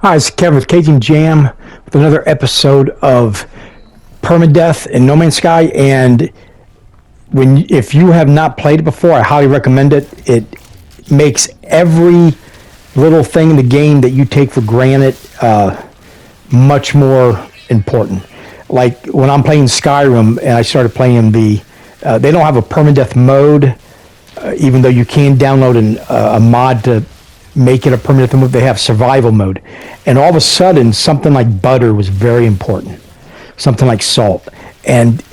Hi, it's Kevin with KGM with another episode of Permadeath in No Man's Sky. And if you have not played it before, I highly recommend it. It makes every little thing in the game that you take for granted much more important. Like when I'm playing Skyrim and I started playing they don't have a permadeath mode, even though you can download a mod to make it a permadeath mode. They have survival mode, and all of a sudden something like butter was very important, something like salt, and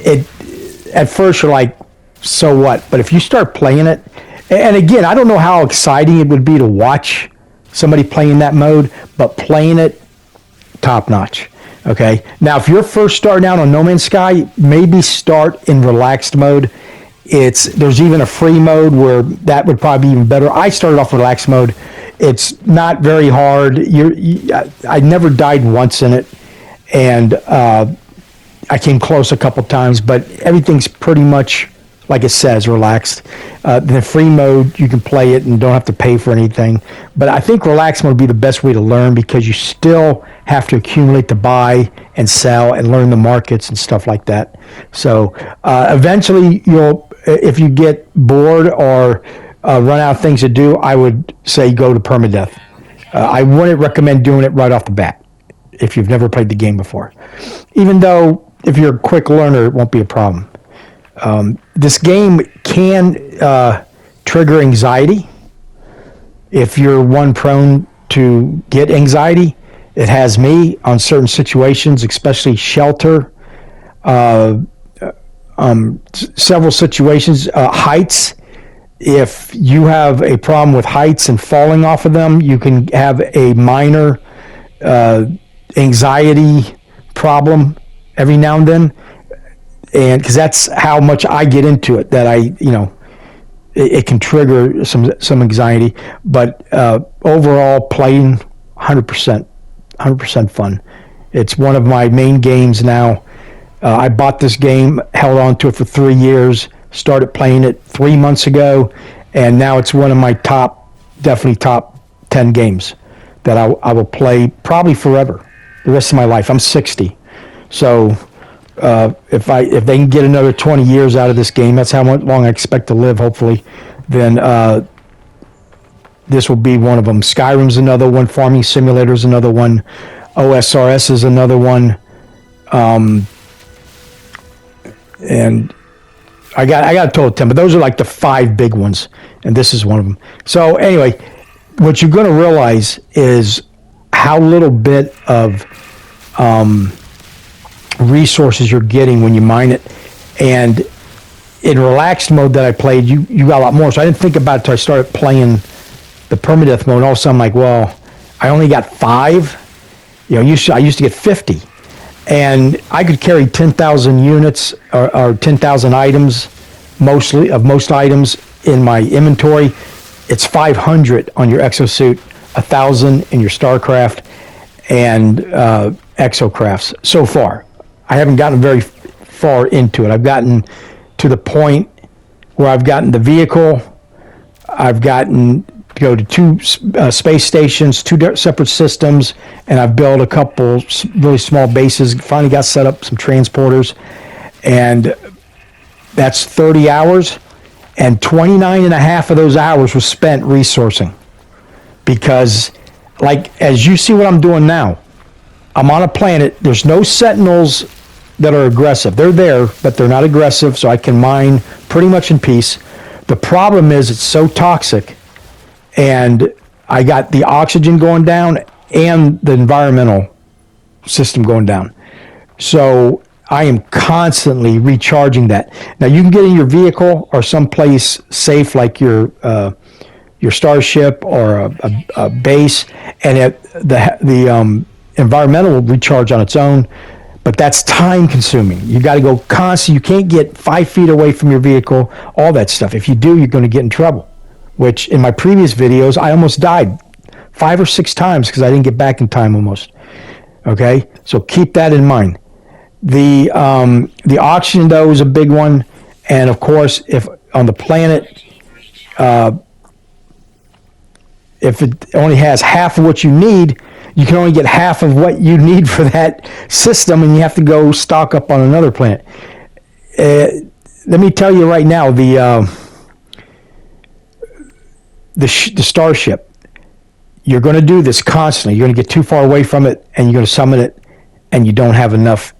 at first you're like, so what? But if you start playing it, and again, I don't know how exciting it would be to watch somebody playing that mode, but playing it, top notch. Okay, now if you're first starting out on No Man's Sky, maybe start in relaxed mode. There's even a free mode where that would probably be even better. I started off relaxed mode. It's not very hard. I never died once in it, and I came close a couple times, but everything's pretty much like it says, relaxed. The free mode, you can play it and don't have to pay for anything. But I think relaxed mode would be the best way to learn, because you still have to accumulate to buy and sell and learn the markets and stuff like that. So eventually, if you get bored or run out of things to do, I would say go to permadeath. I wouldn't recommend doing it right off the bat if you've never played the game before. Even though if you're a quick learner, it won't be a problem. This game can trigger anxiety. If you're one prone to get anxiety, it has me on certain situations, especially shelter, several situations, heights. If you have a problem with heights and falling off of them, you can have a minor anxiety problem every now and then. And because that's how much I get into it, that it can trigger some anxiety. But overall, playing 100% fun. It's one of my main games now. I bought this game, held on to it for 3 years, started playing it 3 months ago, and now it's one of my definitely top 10 games that I will play probably forever, the rest of my life. I'm 60, so if they can get another 20 years out of this game, that's how long I expect to live, hopefully, then this will be one of them. Skyrim's another one, Farming Simulator's another one, OSRS is another one, and I got a total of 10, but those are like the 5 big ones, and this is one of them. So anyway, what you're going to realize is how little bit of resources you're getting when you mine it. And in relaxed mode that I played, you got a lot more. So I didn't think about it until I started playing the permadeath mode. And all of a sudden I'm like, well, I only got 5. I used to get 50. And I could carry 10,000 units or 10,000 items, most items in my inventory. It's 500 on your exosuit, 1,000 in your starcraft and exocrafts so far. I haven't gotten very far into it. I've gotten to the point where I've gotten the vehicle. I've gotten to go to 2 space stations, 2 separate systems, and I've built a couple really small bases. Finally got set up some transporters, and that's 30 hours, and 29 and a half of those hours was spent resourcing. Because, like, as you see what I'm doing now, I'm on a planet. There's no Sentinels that are aggressive. They're there, but they're not aggressive, so I can mine pretty much in peace. The problem is it's so toxic, and I got the oxygen going down and the environmental system going down. So I am constantly recharging that. Now you can get in your vehicle or someplace safe like your starship or a base, and the environmental will recharge on its own, but that's time consuming. You got to go constantly. You can't get 5 feet away from your vehicle, all that stuff. If you do, you're going to get in trouble, which in my previous videos, I almost died 5 or 6 times because I didn't get back in time almost. Okay, so keep that in mind. The oxygen, though, is a big one, and of course, if on the planet, if it only has half of what you need, you can only get half of what you need for that system, and you have to go stock up on another planet. Let me tell you right now, the starship, you're going to do this constantly. You're going to get too far away from it, and you're going to summon it, and you don't have enough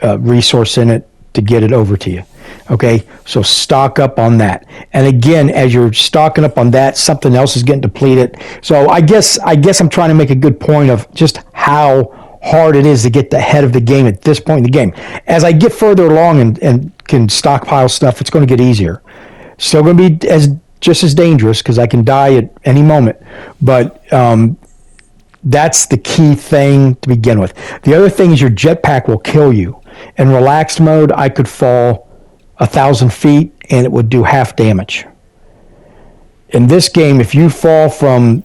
resource in it to get it over to you. Okay, so stock up on that. And again, as you're stocking up on that, something else is getting depleted. So I guess I'm trying to make a good point of just how hard it is to get ahead of the game at this point in the game. As I get further along and can stockpile stuff, it's going to get easier. Still going to be just as dangerous because I can die at any moment. But that's the key thing to begin with. The other thing is your jetpack will kill you. In relaxed mode, I could fall 1,000 feet and it would do half damage. In this game, if you fall from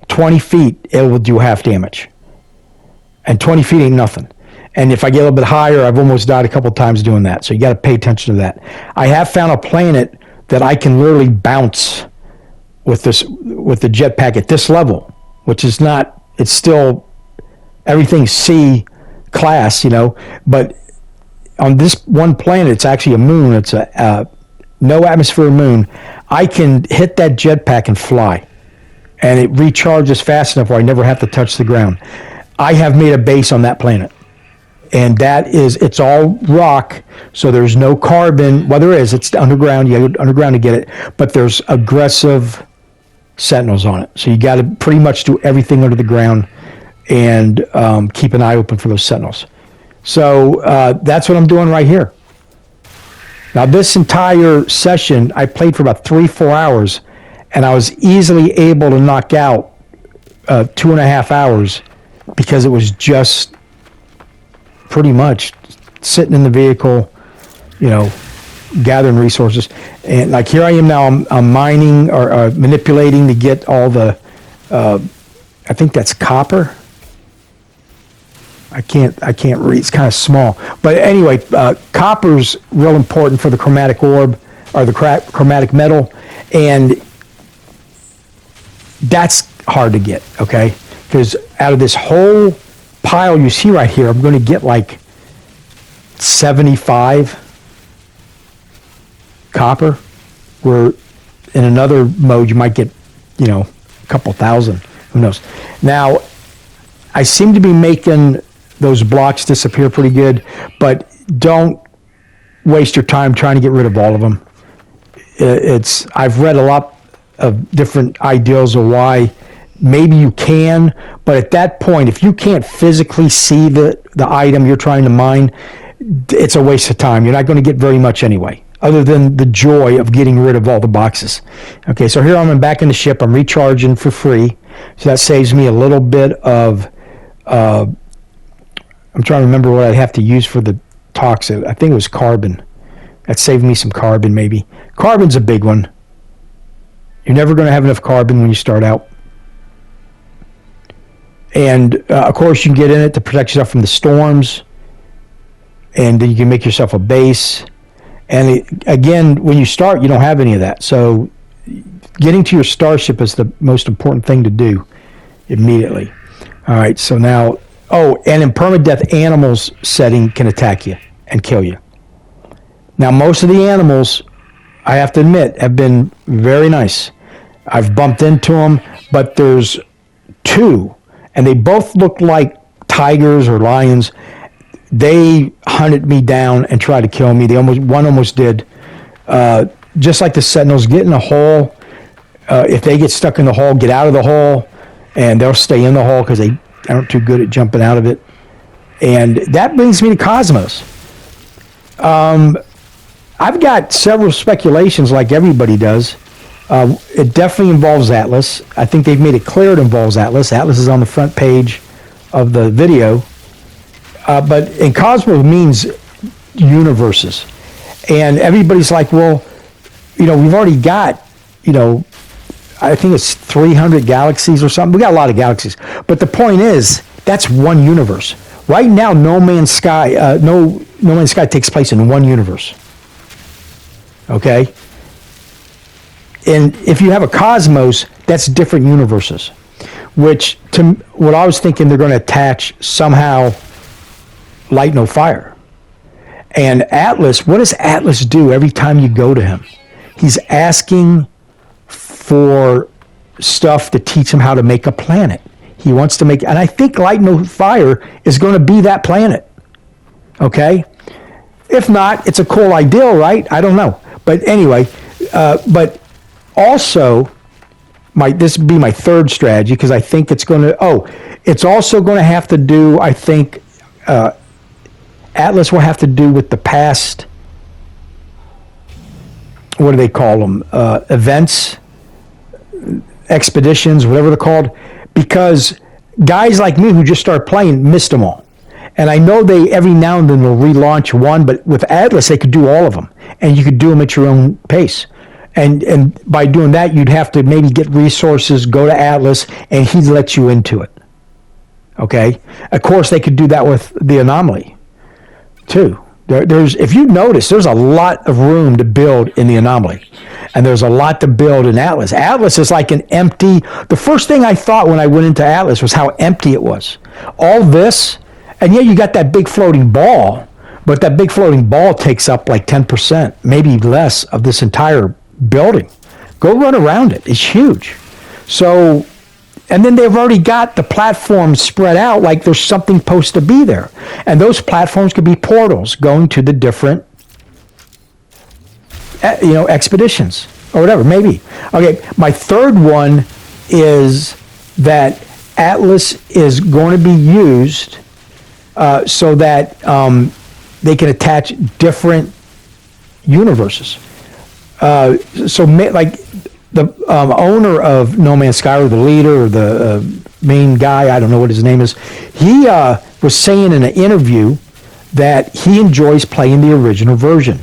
20 feet, it will do half damage. And 20 feet ain't nothing. And if I get a little bit higher, I've almost died a couple times doing that. So you got to pay attention to that. I have found a planet that I can literally bounce with the jetpack at this level, which is not, it's still, everything's C class, but on this one planet, it's actually a moon. It's a no atmosphere moon. I can hit that jetpack and fly, and it recharges fast enough where I never have to touch the ground. I have made a base on that planet, and it's all rock, so there's no carbon. Well, there is. It's underground. You go underground to get it, but there's aggressive Sentinels on it. So you got to pretty much do everything under the ground and keep an eye open for those Sentinels. So that's what I'm doing right here. Now, this entire session, I played for about 3-4 hours, and I was easily able to knock out 2.5 hours because it was just pretty much sitting in the vehicle, gathering resources. And like here I am now, I'm mining or manipulating to get all the, I think that's copper. I can't read. It's kind of small. But anyway, copper's real important for the chromatic orb or the chromatic metal, and that's hard to get. Okay, because out of this whole pile you see right here, I'm going to get like 75 copper. Where in another mode you might get, a couple thousand. Who knows? Now, I seem to be making those blocks disappear pretty good, but don't waste your time trying to get rid of all of them. I've read a lot of different ideals of why maybe you can, but at that point, if you can't physically see the item you're trying to mine, it's a waste of time. You're not going to get very much anyway, other than the joy of getting rid of all the boxes. Okay, so here I'm back in the ship. I'm recharging for free, so that saves me a little bit of I'm trying to remember what I'd have to use for the toxin. I think it was carbon. That saved me some carbon, maybe. Carbon's a big one. You're never going to have enough carbon when you start out. And, of course, you can get in it to protect yourself from the storms. And then you can make yourself a base. And, again, when you start, you don't have any of that. So getting to your starship is the most important thing to do immediately. All right, so now... Oh, and in permadeath, animals setting can attack you and kill you. Now, most of the animals, I have to admit, have been very nice. I've bumped into them, but there's 2, and they both look like tigers or lions. They hunted me down and tried to kill me. One almost did. Just like the Sentinels, get in a hole. If they get stuck in the hole, get out of the hole, and they'll stay in the hole because they aren't too good at jumping out of it. And that brings me to Cosmos. I've got several speculations like everybody does. It definitely involves Atlas. I think they've made it clear it involves Atlas. Atlas is on the front page of the video. But in Cosmos means universes. And everybody's like, well, we've already got, I think it's 300 galaxies or something. We got a lot of galaxies. But the point is, that's one universe. Right now, No Man's Sky takes place in one universe. Okay? And if you have a Cosmos, that's different universes. which what I was thinking they're going to attach somehow light no fire. And Atlas, what does Atlas do every time you go to him? He's asking for stuff to teach him how to make a planet. He wants to make, and I think light no fire is going to be that planet. Okay? If not, it's a cool ideal, right? I don't know. But anyway, but also, this would be my third strategy, because I think it's going to, it's also going to have to do, I think, Atlas will have to do with the past, what do they call them, events, expeditions, whatever they're called, because guys like me who just start playing missed them all. And I know they every now and then will relaunch one, but with Atlas they could do all of them, and you could do them at your own pace. And by doing that, you'd have to maybe get resources, go to Atlas, and he'd let you into it. Okay? Of course, they could do that with the Anomaly, too. There's, if you notice, there's a lot of room to build in the Anomaly. And there's a lot to build in Atlas. Atlas is like an empty... The first thing I thought when I went into Atlas was how empty it was. All this, and yeah, you got that big floating ball, but that big floating ball takes up like 10%, maybe less, of this entire building. Go run around it. It's huge. So, and then they've already got the platforms spread out like there's something supposed to be there. And those platforms could be portals going to the different, expeditions or whatever, maybe. Okay, my third one is that Atlas is going to be used so that they can attach different universes. So like the owner of No Man's Sky, or the leader, or the main guy, I don't know what his name is, he was saying in an interview that he enjoys playing the original version.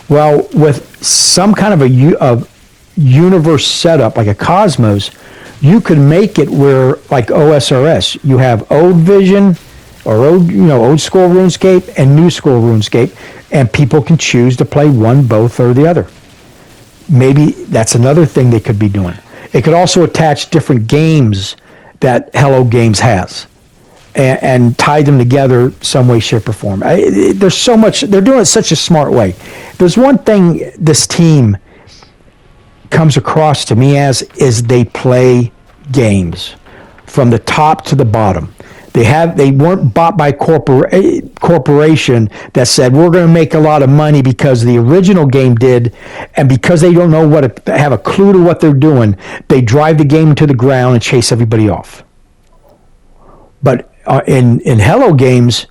Well, with some kind of a universe setup, like a cosmos, you could make it where, like OSRS, you have old Vision, or old school RuneScape and new school RuneScape, and people can choose to play one, both, or the other. Maybe that's another thing they could be doing. It could also attach different games that Hello Games has, and tie them together some way, shape, or form. There's so much. They're doing it such a smart way. There's one thing this team comes across to me as is they play games from the top to the bottom. They weren't bought by corporation that said, we're going to make a lot of money because the original game did, and because they don't know have a clue to what they're doing, they drive the game to the ground and chase everybody off. But in Hello Games,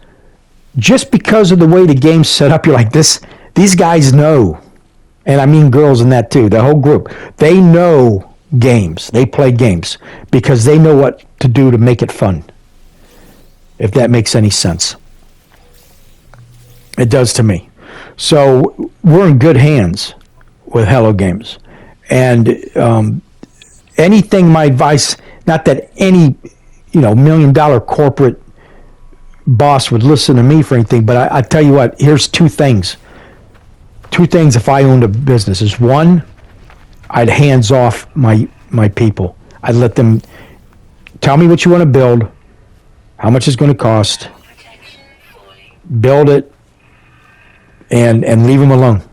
just because of the way the game's set up, you're like, these guys know, and I mean girls in that too, the whole group, they know games. They play games because they know what to do to make it fun. If that makes any sense. It does to me. So we're in good hands with Hello Games. And anything, my advice, not that any $1 million corporate boss would listen to me for anything, but I tell you what, here's two things. Two things if I owned a business is, one, I'd hands off my people. I'd let them tell me what you want to build, how much it's going to cost, build it, and leave them alone.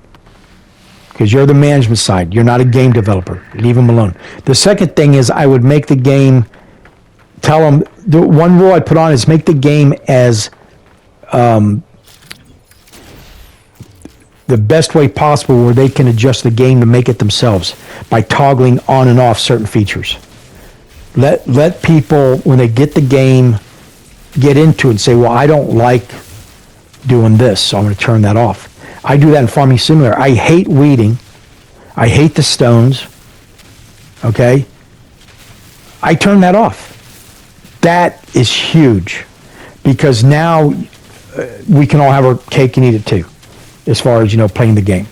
Because you're the management side. You're not a game developer. Leave them alone. The second thing is I would make the game, tell them, the one rule I'd put on is make the game as the best way possible where they can adjust the game to make it themselves by toggling on and off certain features. Let people, when they get the game, get into it and say, well, I don't like doing this, so I'm going to turn that off. I do that in Farming Simulator. I hate weeding. I hate the stones. Okay? I turn that off. That is huge because now we can all have our cake and eat it too, as far as, playing the game.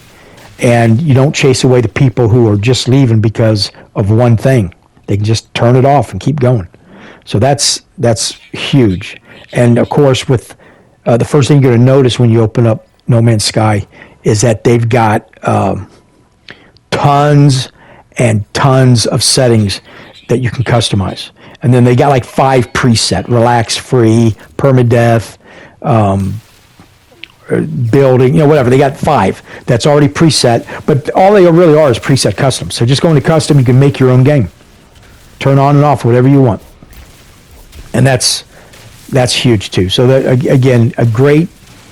And you don't chase away the people who are just leaving because of one thing. They can just turn it off and keep going. So that's huge. And of course, with the first thing you're going to notice when you open up No Man's Sky is that they've got tons and tons of settings that you can customize. And then they got like 5 preset: relax, free, permadeath, building, whatever. They got 5 that's already preset, but all they really are is preset custom. So just go into custom, you can make your own game. Turn on and off whatever you want. And that's huge too. So that, again, a great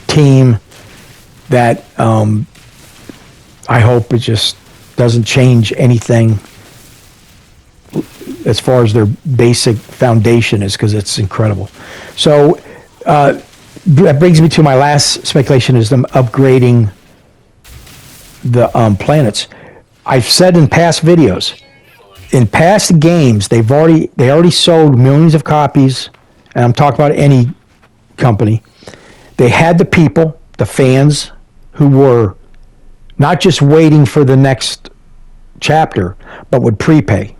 team that I hope it just doesn't change anything as far as their basic foundation is, because it's incredible. So that brings me to my last speculation, is them upgrading the planets. I've said in past videos, in past games, they already sold millions of copies, and I'm talking about any company. They had the people, the fans, who were not just waiting for the next chapter, but would prepay,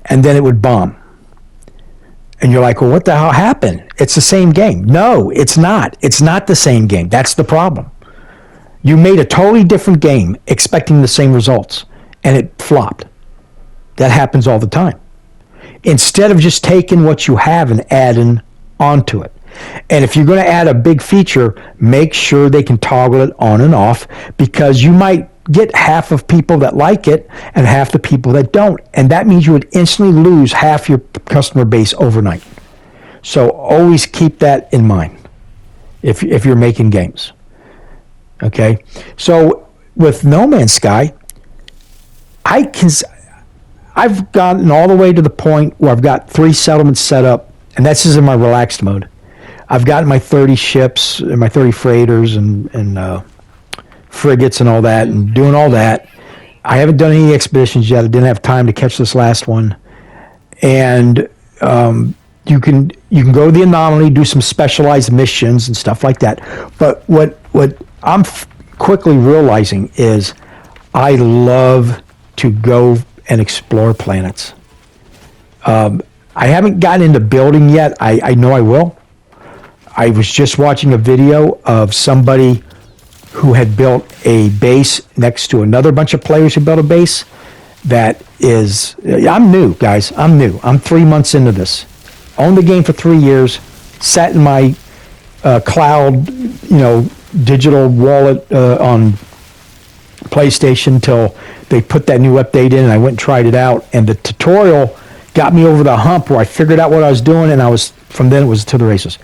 and then it would bomb. And you're like, well, what the hell happened? It's the same game. No, it's not. It's not the same game. That's the problem. You made a totally different game expecting the same results, and it flopped. That happens all the time. Instead of just taking what you have and adding onto it. And if you're going to add a big feature, make sure they can toggle it on and off, because you might get half of people that like it and half the people that don't. And that means you would instantly lose half your customer base overnight. So always keep that in mind if you're making games. Okay? So with No Man's Sky, I've gotten all the way to the point where I've got 3 settlements set up, and that's just in my relaxed mode. I've gotten my 30 ships and my 30 freighters and frigates and all that, and doing all that. I haven't done any expeditions yet. I didn't have time to catch this last one. And you can go to the anomaly, do some specialized missions and stuff like that. But what I'm quickly realizing is I love to go and explore planets. I haven't gotten into building yet. I know I will. I was just watching a video of somebody who had built a base next to another bunch of players who built a base. That is, I'm new, guys. I'm new. I'm 3 months into this. Owned the game for 3 years. Sat in my cloud, digital wallet on PlayStation until they put that new update in, and I went and tried it out. And the tutorial got me over the hump where I figured out what I was doing, and from then it was to the races.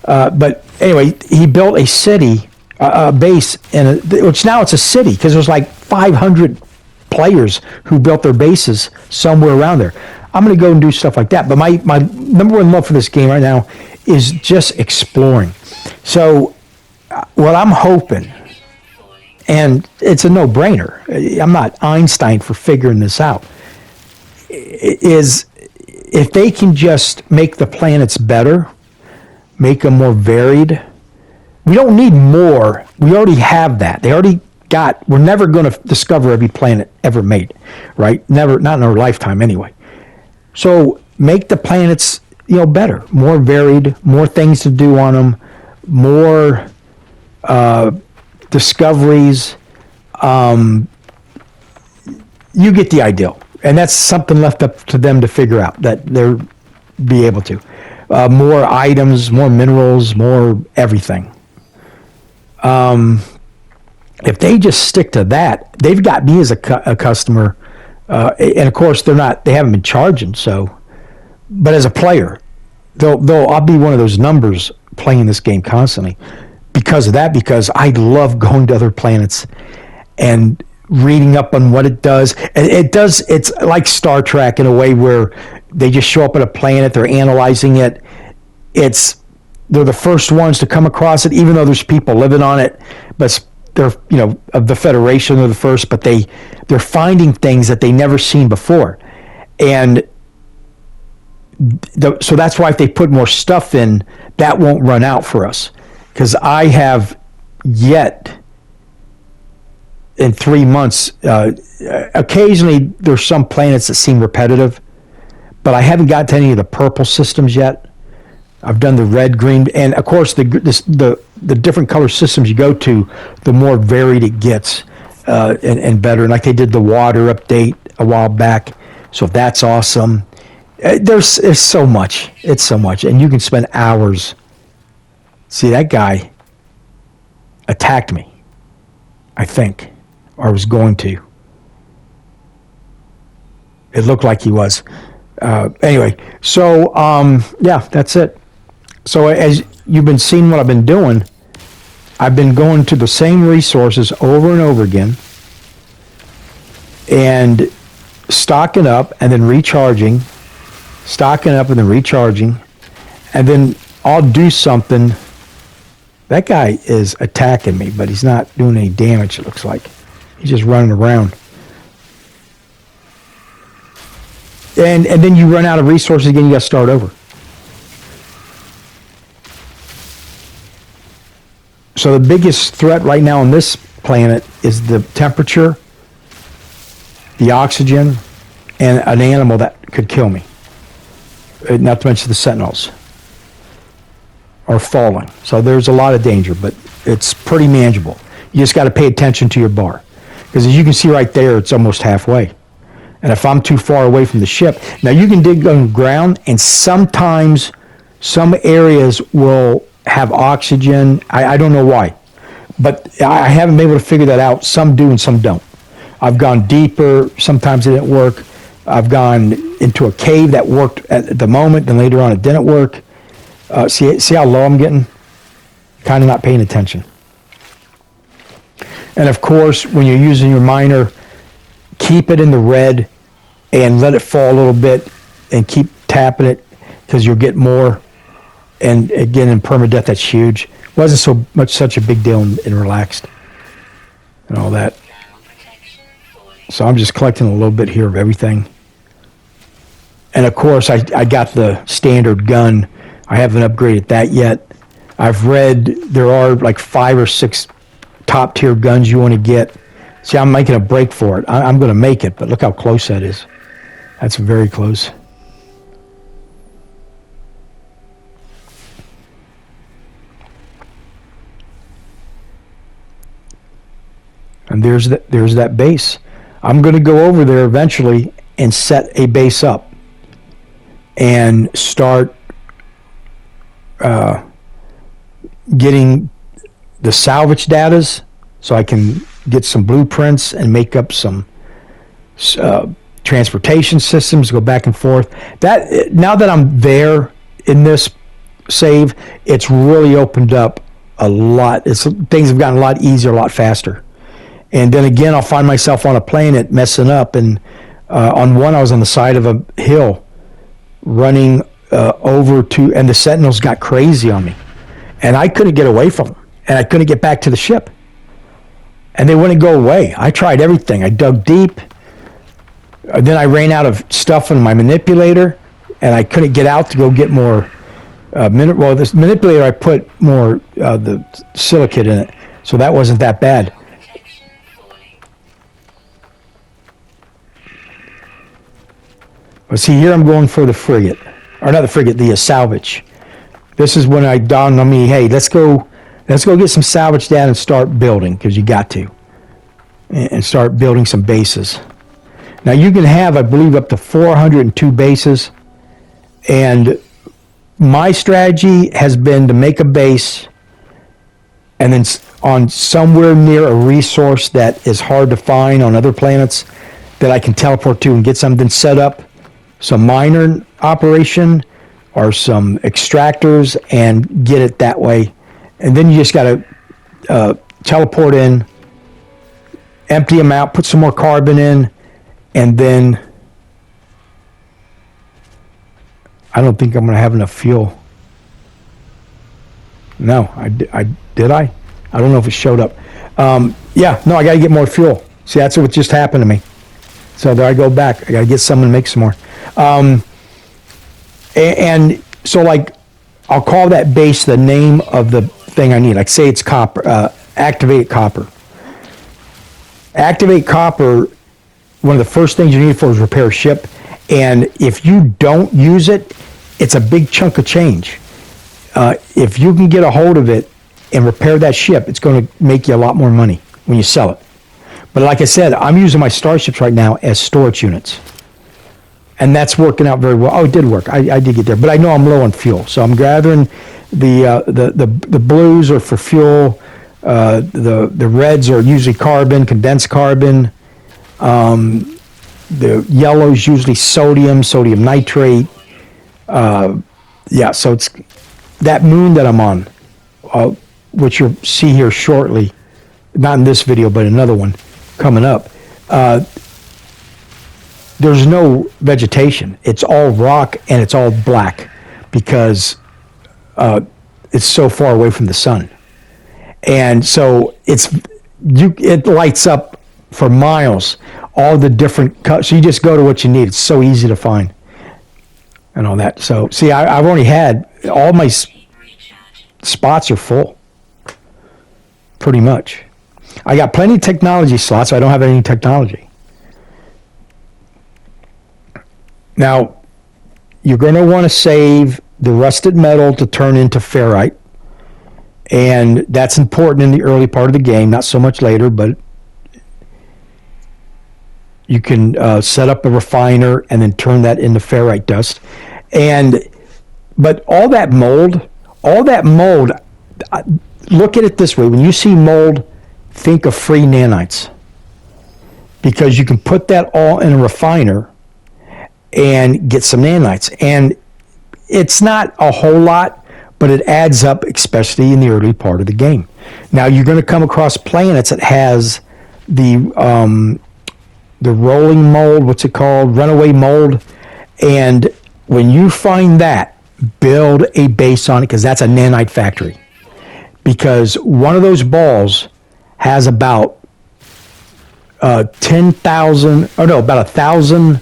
But anyway, he built a city, a base, which now it's a city, because there's like 500 players who built their bases somewhere around there. I'm going to go and do stuff like that. But my number one love for this game right now is just exploring. So what I'm hoping, and it's a no-brainer, I'm not Einstein for figuring this out, is if they can just make the planets better, make them more varied. We don't need more. We already have that. We're never going to discover every planet ever made, right? Never, not in our lifetime anyway. So make the planets, better, more varied, more things to do on them, more discoveries. You get the ideal. And that's something left up to them to figure out, that they'll be able to. More items, more minerals, more everything. If they just stick to that, they've got me as a customer, and of course they haven't been charging. So, but as a player, I'll be one of those numbers playing this game constantly because of that. Because I love going to other planets and reading up on what it does. And it's like Star Trek in a way where they just show up at a planet, they're analyzing it. They're the first ones to come across it, even though there's people living on it, but they're, of the Federation, they're the first, but they're finding things that they never seen before. And so that's why if they put more stuff in, that won't run out for us. Because I have yet, in 3 months, occasionally there's some planets that seem repetitive, but I haven't got to any of the purple systems yet. I've done the red, green, and of course the different color systems you go to, the more varied it gets, and better. And like they did the water update a while back, so that's awesome. There's so much. It's so much, and you can spend hours. See, that guy attacked me, I think, or was going to. It looked like he was. Anyway, so yeah, that's it. So as you've been seeing what I've been doing, I've been going to the same resources over and over again and stocking up and then recharging, stocking up and then recharging, and then I'll do something. That guy is attacking me, but he's not doing any damage, it looks like. He's just running around. And then you run out of resources again, you got to start over. So the biggest threat right now on this planet is the temperature, the oxygen, and an animal that could kill me. Not to mention the Sentinels are falling. So there's a lot of danger, but it's pretty manageable. You just got to pay attention to your bar. Because as you can see right there, it's almost halfway. And if I'm too far away from the ship, now you can dig on the ground, and sometimes some areas will have oxygen. I don't know why, but I haven't been able to figure that out. Some do and some don't. I've gone deeper. Sometimes it didn't work. I've gone into a cave that worked at the moment, then later on it didn't work. See how low I'm getting? Kind of not paying attention. And of course, when you're using your miner, keep it in the red and let it fall a little bit and keep tapping it because you'll get more. And again, in permadeath, that's huge. Wasn't so much such a big deal in relaxed and all that. So I'm just collecting a little bit here of everything. And of course, I got the standard gun. I haven't upgraded that yet. I've read there are like 5 or 6 top tier guns you want to get. See, I'm making a break for it. I'm going to make it, but look how close that is. That's very close. And there's that base. I'm going to go over there eventually and set a base up and start getting the salvage datas so I can get some blueprints and make up some transportation systems, go back and forth. That now that I'm there in this save, it's really opened up a lot. Things have gotten a lot easier, a lot faster. And then again, I'll find myself on a planet messing up. And on one, I was on the side of a hill running over to, and the Sentinels got crazy on me. And I couldn't get away from them. And I couldn't get back to the ship. And they wouldn't go away. I tried everything. I dug deep. Then I ran out of stuff in my manipulator, and I couldn't get out to go get more. Well, this manipulator, I put more the silicate in it, so that wasn't that bad. But see, here I'm going for the frigate, or not the frigate, the salvage. This is when I dawned on me, hey, let's go get some salvage data and start building, because you got to, and start building some bases. Now you can have, I believe, up to 402 bases, and my strategy has been to make a base and then on somewhere near a resource that is hard to find on other planets that I can teleport to and get something set up, some miner operation or some extractors, and get it that way. And then you just got to teleport in, empty them out, put some more carbon in, and then I don't think I'm going to have enough fuel. No, I did I? I don't know if it showed up. Yeah, no, I got to get more fuel. See, that's what just happened to me. So there I go back. I got to get some and make some more. And so, like, I'll call that base the name of the thing I need. Like, say it's copper. Activate copper. Activate copper. One of the first things you need for is repair a ship. And if you don't use it, it's a big chunk of change. If you can get a hold of it and repair that ship, it's going to make you a lot more money when you sell it. But like I said, I'm using my starships right now as storage units. and that's working out very well. Oh, it did work. I did get there, but I know I'm low on fuel, so I'm gathering the blues are for fuel. The reds are usually carbon, condensed carbon. The yellow is usually sodium nitrate. Yeah, so it's that moon that I'm on, which you'll see here shortly. Not in this video, but another one coming up. There's no vegetation. It's all rock and it's all black because it's so far away from the sun. And so it lights up for miles, all the different colors. So you just go to what you need. It's so easy to find and all that. So see, I've already had all my spots are full, pretty much. I got plenty of technology slots. So I don't have any technology. Now, you're going to want to save the rusted metal to turn into ferrite. And that's important in the early part of the game, not so much later, but you can set up a refiner and then turn that into ferrite dust. But all that mold, look at it this way. When you see mold, think of free nanites. Because you can put that all in a refiner and get some nanites. And it's not a whole lot, but it adds up, especially in the early part of the game. Now, you're going to come across planets that has the rolling mold, what's it called? Runaway mold. And when you find that, build a base on it, because that's a nanite factory. Because one of those balls has about 10,000, about 1,000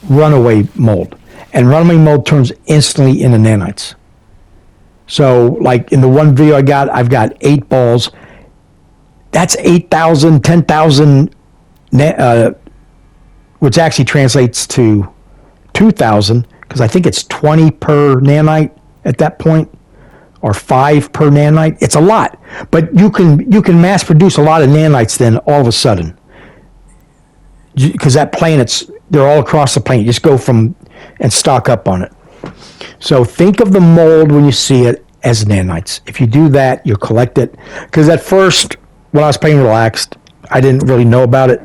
runaway mold, and runaway mold turns instantly into nanites. So like in the one video I've got 8 balls. That's 8,000, 10,000, which actually translates to 2,000, because I think it's 20 per nanite at that point, or 5 per nanite. It's a lot, but you can mass produce a lot of nanites then all of a sudden, because that planet's, they're all across the planet. You just go from and stock up on it. So think of the mold when you see it as nanites. If you do that, you'll collect it. Because at first, when I was playing Relaxed, I didn't really know about it.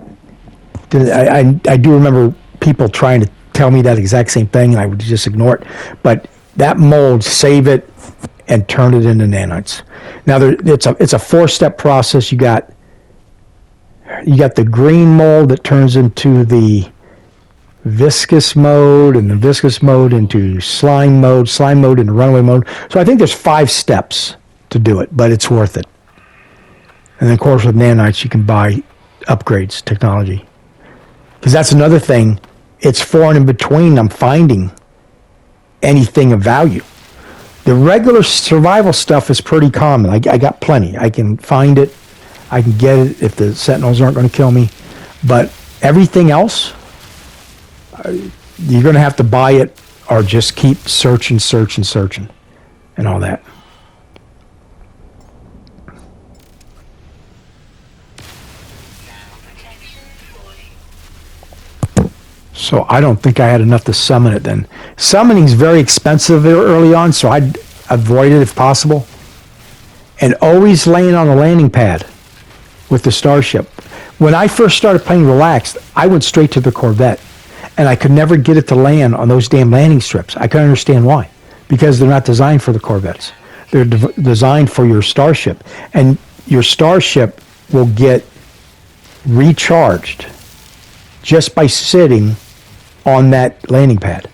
I do remember people trying to tell me that exact same thing, and I would just ignore it. But that mold, save it and turn it into nanites. Now, it's a 4-step process. You got the green mold that turns into the viscous mode, and the viscous mode into slime mode into runaway mode. So I think there's 5 steps to do it, but it's worth it. And then, of course, with nanites, you can buy upgrades, technology. Because that's another thing. It's far and in between I'm finding anything of value. The regular survival stuff is pretty common. I got plenty. I can find it. I can get it if the Sentinels aren't going to kill me. But everything else, you're going to have to buy it or just keep searching and all that. So I don't think I had enough to summon it then. Summoning's very expensive early on, so I'd avoid it if possible. And always laying on a landing pad with the starship. When I first started playing Relaxed, I went straight to the Corvette. And I could never get it to land on those damn landing strips. I couldn't understand why. Because they're not designed for the Corvettes. They're designed for your starship. And your starship will get recharged just by sitting on that landing pad.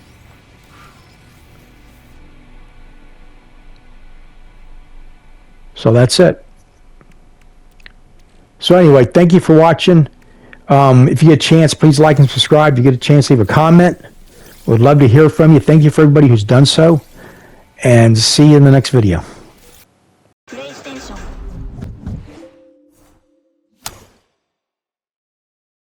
So that's it. So anyway, thank you for watching. If you get a chance, please like and subscribe. If you get a chance, leave a comment. Would love to hear from you. Thank you for everybody who's done so. And see you in the next video.